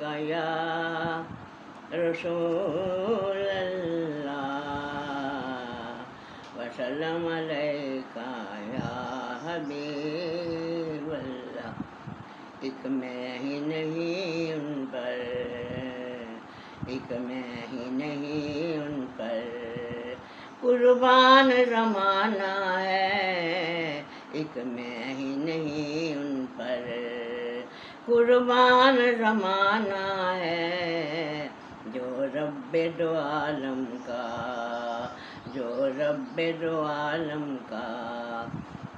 अलैका या रसूल अल्लाह वसल्लम अलैका या हबीब अल्लाह। एक मैं ही नहीं उन पर, एक मैं ही नहीं उन पर, कुर्बान ज़माना है। एक मैं ही नहीं उन पर, कुर्बान ज़माना है। जो रब्बे दो आलम का, जो रब्बे दो आलम का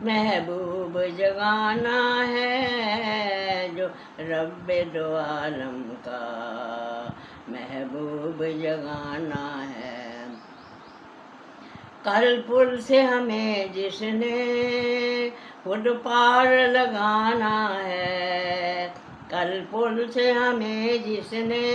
महबूब जगाना है। जो रब्बे दो आलम का महबूब जगाना है। कल पुल से हमें जिसने खुद पार लगाना है। कल पुल से हमें जिसने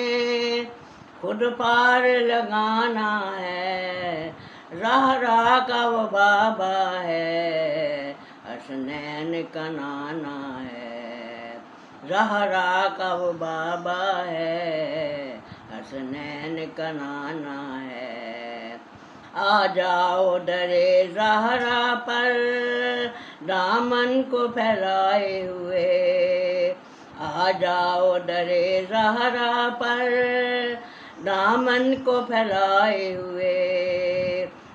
खुद पार लगाना है। राह राह का वो बाबा है, हसनैन का नाना है। राह राह का वो बाबा है, हसनैन का नाना है। आ जाओ दरे ज़हरा पर दामन को फैलाए हुए। आ जाओ दरे ज़हरा पर दामन को फैलाए हुए।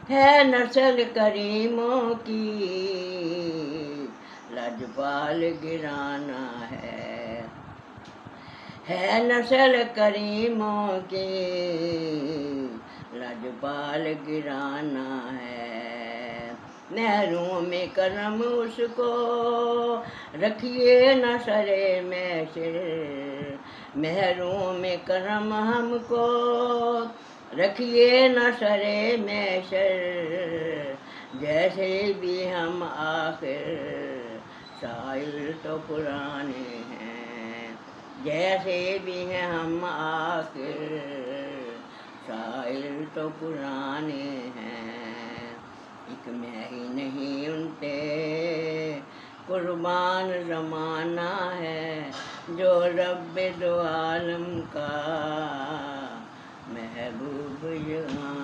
है नस्ल करीमों की लजपाल गिराना है नस्ल करीमों की लजपाल गिराना है। नहरों में करम उसको रखिए न सरे में सिर। महरों में करम हमको रखिए न सरे में सिर। जैसे भी हम आखिर साइल तो पुराने हैं। जैसे भी हैं हम आखिर साइल तो पुराने हैं। एक मैं ही नहीं उनते कुर्बान ज़माना है। जो रब्बे दो आलम का महबूब जहां